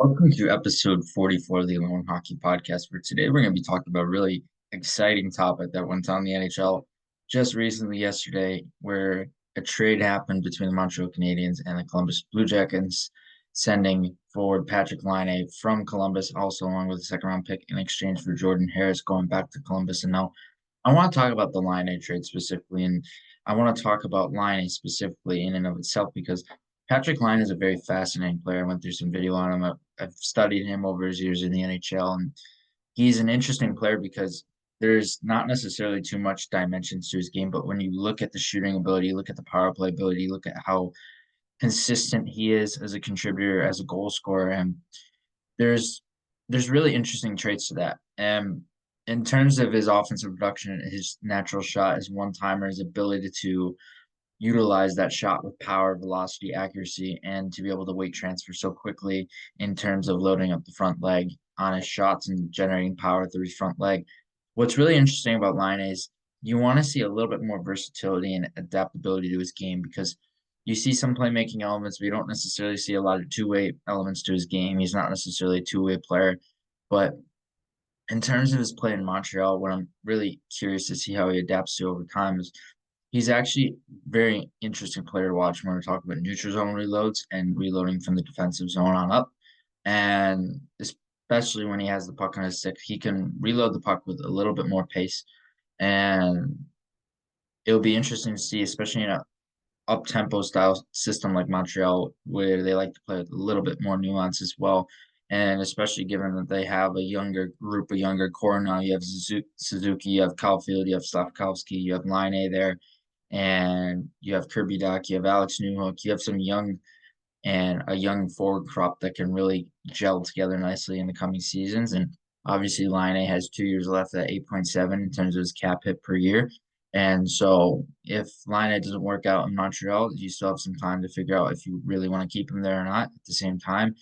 Welcome to episode 44 of the Loane Hockey Podcast. For today, we're going to be talking about a really exciting topic that went on in the NHL just recently yesterday, where a trade happened between the Montreal Canadiens and the Columbus Blue Jackets, sending forward Patrik Laine from Columbus, also along with a second round pick in exchange for Jordan Harris going back to Columbus. And now I want to talk about the Laine trade specifically, and I want to talk about Laine specifically in and of itself because Patrik Laine is a very fascinating player. I went through some video on him. I've studied him over his years in the NHL, and he's an interesting player because there's not necessarily too much dimensions to his game. But when you look at the shooting ability, look at the power play ability, look at how consistent he is as a contributor, as a goal scorer, and there's there's really interesting traits to that. And in terms of his offensive production, his natural shot, his one timer, his ability to utilize that shot with power, velocity, accuracy, and to be able to weight transfer so quickly in terms of loading up the front leg on his shots and generating power through his front leg. What's really interesting about Line is you want to see a little bit more versatility and adaptability to his game because you see some playmaking elements, but you don't necessarily see a lot of two-way elements to his game. He's not necessarily a two-way player, but in terms of his play in Montreal, what I'm really curious to see how he adapts to over time is he's actually very interesting player to watch when we're talking about neutral zone reloads and reloading from the defensive zone on up. And especially when he has the puck on his stick, he can reload the puck with a little bit more pace. And it'll be interesting to see, especially in a up tempo style system like Montreal, where they like to play with a little bit more nuance as well. And especially given that they have a younger group, a younger core now. You have Suzuki, you have Caulfield, you have Slavkovsky, you have Line there, and you have Kirby Doc, you have Alex Newhook, you have some young and a young forward crop that can really gel together nicely in the coming seasons. And obviously, Line has 2 years left at 8.7 in terms of his cap hit per year. And so, if Line doesn't work out in Montreal, you still have some time to figure out if you really want to keep him there or not. At the same time,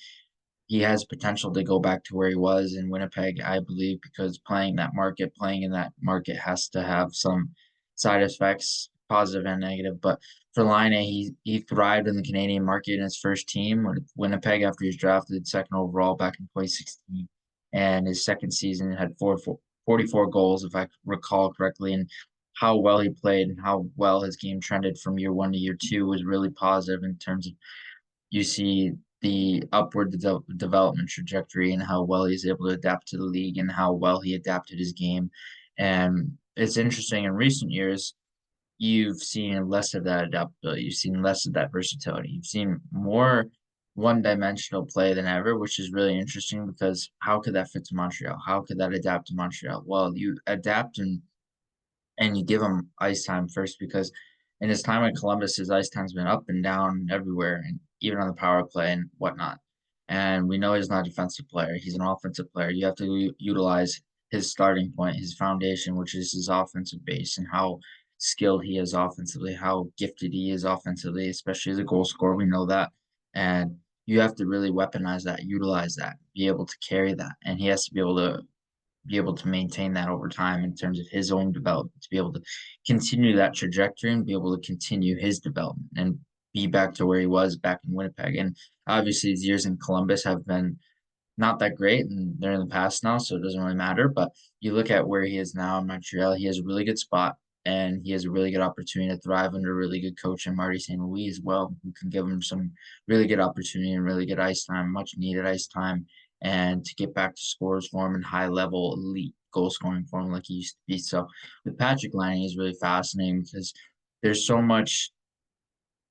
he has potential to go back to where he was in Winnipeg, I believe, because playing in that market has to have some side effects, positive and negative. But for Laine, he thrived in the Canadian market in his first team with Winnipeg after he was drafted second overall back in 2016. And his second season had 44 goals, if I recall correctly. And how well he played and how well his game trended from year one to year two was really positive in terms of you see the upward development trajectory and how well he's able to adapt to the league and how well he adapted his game. And it's interesting in recent years, you've seen less of that adaptability. You've seen less of that versatility. You've seen more one-dimensional play than ever, which is really interesting because how could that fit to Montreal? How could that adapt to Montreal? Well, you adapt and you give him ice time first because in his time in Columbus, his ice time's been up and down everywhere, and even on the power play and whatnot. And we know he's not a defensive player; he's an offensive player. You have to utilize his starting point, his foundation, which is his offensive base, and how skilled he is offensively, how gifted he is offensively, especially as a goal scorer. We know that, and you have to really weaponize that, utilize that, be able to carry that, and he has to be able to maintain that over time in terms of his own development, to be able to continue that trajectory and be able to continue his development and be back to where he was back in Winnipeg. And obviously, his years in Columbus have been not that great and they're in the past now, so it doesn't really matter. But you look at where he is now in Montreal, he has a really good spot and he has a really good opportunity to thrive under a really good coach in Marty St. Louis as well, who can give him some really good opportunity and really good ice time, much needed ice time, and to get back to scores form and high level elite goal scoring form like he used to be. So with Patrik Laine, he's really fascinating because there's so much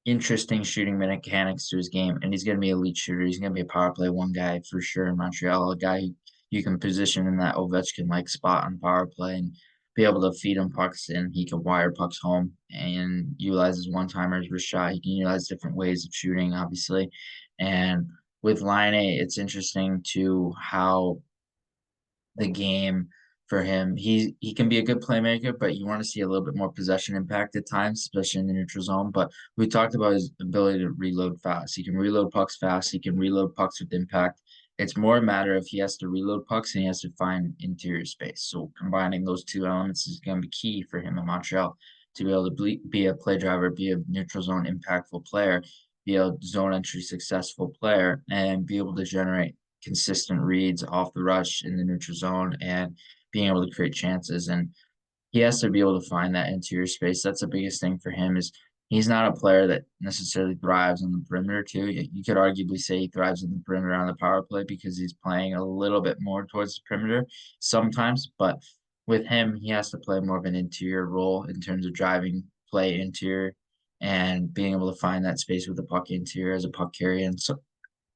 interesting shooting mechanics to his game, and he's going to be an elite shooter. He's going to be a power play one guy for sure in Montreal, a guy you can position in that Ovechkin like spot on power play and be able to feed him pucks, and he can wire pucks home and utilize his one timers for shot. He can utilize different ways of shooting, obviously. And with Line, it's interesting to how the game for him. He can be a good playmaker, but you want to see a little bit more possession impact at times, especially in the neutral zone. But we talked about his ability to reload fast. He can reload pucks fast. He can reload pucks with impact. It's more a matter of he has to reload pucks and he has to find interior space. So combining those two elements is going to be key for him in Montreal to be able to be a play driver, be a neutral zone impactful player, be a zone entry successful player, and be able to generate consistent reads off the rush in the neutral zone and being able to create chances. And he has to be able to find that interior space. That's the biggest thing for him is he's not a player that necessarily thrives on the perimeter too. You could arguably say he thrives on the perimeter on the power play because he's playing a little bit more towards the perimeter sometimes. But with him, he has to play more of an interior role in terms of driving play interior and being able to find that space with the puck interior as a puck carrier. And so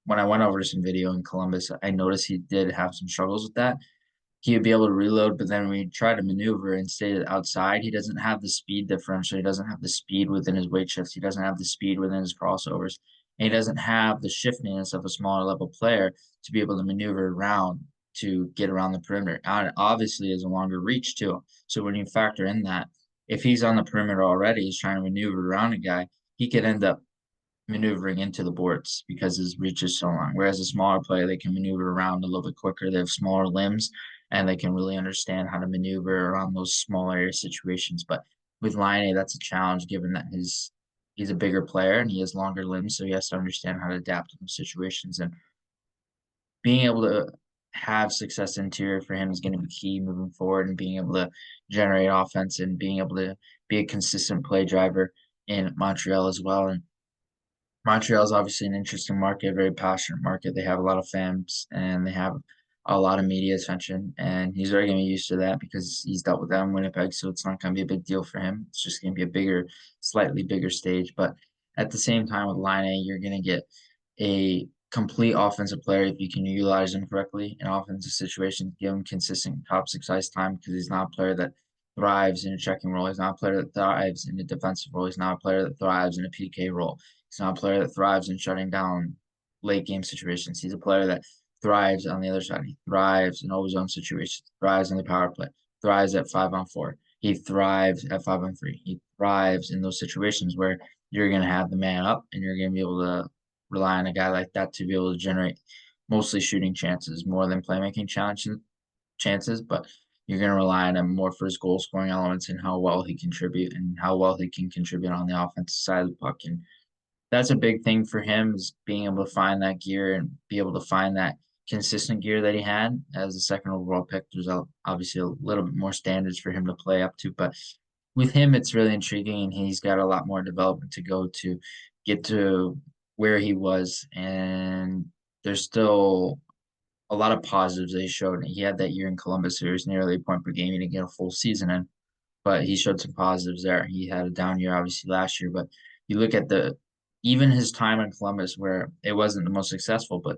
when I went over some video in Columbus, I noticed he did have some struggles with that. He would be able to reload, but then when he tried to maneuver and stay outside, he doesn't have the speed differential. He doesn't have the speed within his weight shifts. He doesn't have the speed within his crossovers. And he doesn't have the shiftiness of a smaller level player to be able to maneuver around to get around the perimeter. And obviously, is a longer reach too. So when you factor in that, if he's on the perimeter already, he's trying to maneuver around a guy, he could end up maneuvering into the boards because his reach is so long. Whereas a smaller player, they can maneuver around a little bit quicker. They have smaller limbs and they can really understand how to maneuver around those small area situations. But with Laine, that's a challenge given that he's a bigger player and he has longer limbs, so he has to understand how to adapt to those situations. And being able to have success interior for him is going to be key moving forward and being able to generate offense and being able to be a consistent play driver in Montreal as well. And Montreal is obviously an interesting market, a very passionate market. They have a lot of fans and they have a lot of media attention, and he's already going to be used to that because he's dealt with that in Winnipeg, so it's not going to be a big deal for him. It's just going to be a bigger, slightly bigger stage. But at the same time, with Laine, you're going to get a complete offensive player if you can utilize him correctly in offensive situations, give him consistent top six ice time because he's not a player that thrives in a checking role. He's not a player that thrives in a defensive role. He's not a player that thrives in a PK role. He's not a player that thrives in shutting down late game situations. He's a player that thrives on the other side. He thrives in overzone situations, thrives on the power play, thrives at 5-on-4. He thrives at 5-on-3. He thrives in those situations where you're going to have the man up and you're going to be able to rely on a guy like that to be able to generate mostly shooting chances more than playmaking chances, but you're going to rely on him more for his goal scoring elements and how well he contribute and how well he can contribute on the offensive side of the puck. And that's a big thing for him is being able to find that gear and be able to find that consistent gear that he had as a second overall pick. There's obviously a little bit more standards for him to play up to, but with him, it's really intriguing, and he's got a lot more development to go to get to where he was. And there's still a lot of positives that he showed. He had that year in Columbus, where he was nearly a point per game. He didn't get a full season in, but he showed some positives there. He had a down year, obviously, last year, but you look at even his time in Columbus, where it wasn't the most successful, but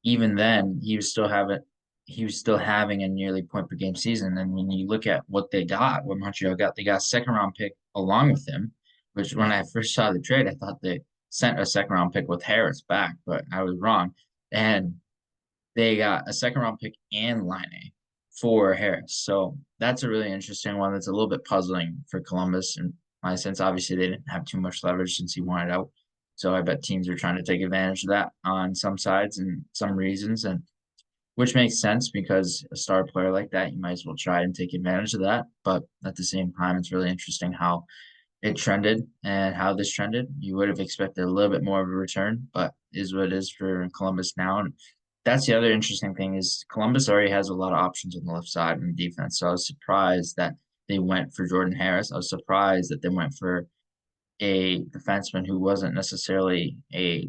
even then, he was still having a nearly point per game season. And when you look at what Montreal got, they got a second round pick along with him, which when I first saw the trade, I thought they sent a second round pick with Harris back, but I was wrong. And they got a second round pick and Laine for Harris. So that's a really interesting one. That's a little bit puzzling for Columbus in my sense. Obviously, they didn't have too much leverage since he wanted out. So I bet teams are trying to take advantage of that on some sides and some reasons, and which makes sense because a star player like that, you might as well try and take advantage of that. But at the same time, it's really interesting how it trended and how this trended. You would have expected a little bit more of a return, but is what it is for Columbus now. And that's the other interesting thing is Columbus already has a lot of options on the left side in the defense. So I was surprised that they went for Jordan Harris. I was surprised that they went for a defenseman who wasn't necessarily a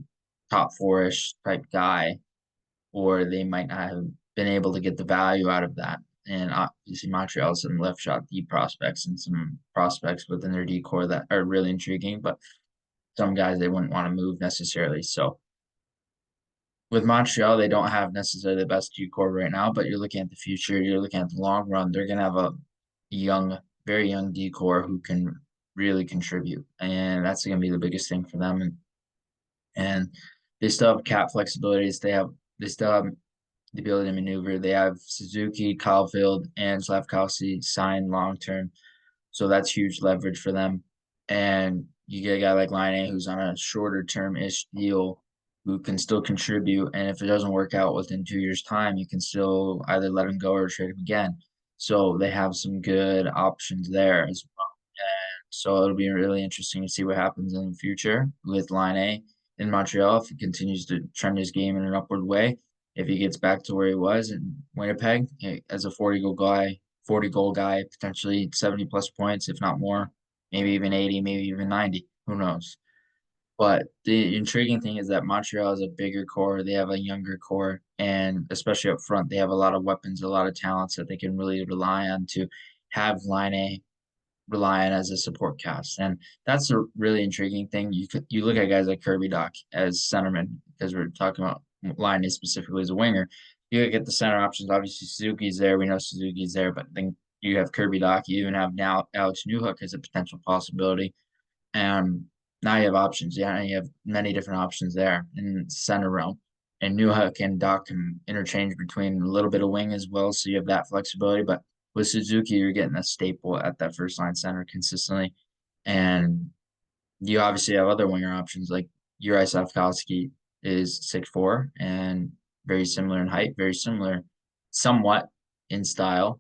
top four-ish type guy, or they might not have been able to get the value out of that. And obviously, Montreal has some left shot D prospects and some prospects within their D core that are really intriguing, but some guys they wouldn't want to move necessarily. So with Montreal, they don't have necessarily the best D core right now, but you're looking at the future, you're looking at the long run. They're going to have a young, very young D core who can really contribute, and that's going to be the biggest thing for them. And they still have cap flexibilities. They still have the ability to maneuver. They have Suzuki, Caulfield, and Slavkowski signed long term, so that's huge leverage for them. And you get a guy like Laine who's on a shorter term ish deal who can still contribute. And if it doesn't work out within 2 years' time, you can still either let him go or trade him again. So they have some good options there as well. And so it'll be really interesting to see what happens in the future with Laine in Montreal if he continues to trend his game in an upward way. if he gets back to where he was in Winnipeg as a 40 goal guy, potentially 70 plus points, if not more, maybe even 80, maybe even 90. Who knows? But the intriguing thing is that Montreal has a bigger core, they have a younger core, and especially up front, they have a lot of weapons, a lot of talents that they can really rely on to have Laine rely on as a support cast. And that's a really intriguing thing. You look at guys like Kirby Doc as centerman, because we're talking about Laine specifically as a winger. You get the center options. Obviously, Suzuki's there. We know Suzuki's there, but then you have Kirby Doc. You even have now Alex Newhook as a potential possibility. And now you have options. Yeah, you have many different options there in center realm. And Newhook and Doc can interchange between a little bit of wing as well, so you have that flexibility. But with Suzuki, you're getting a staple at that first line center consistently. And you obviously have other winger options like Uri Safkowski is 6'4" and very similar in height, very similar somewhat in style,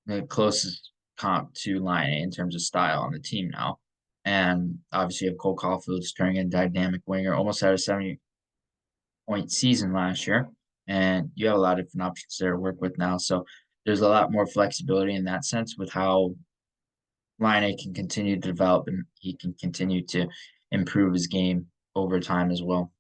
the closest comp to Line A in terms of style on the team now. And obviously, you have Cole Caulfield turning a dynamic winger, almost had a 70-point season last year. And you have a lot of different options there to work with now. So there's a lot more flexibility in that sense with how Line can continue to develop and he can continue to improve his game over time as well.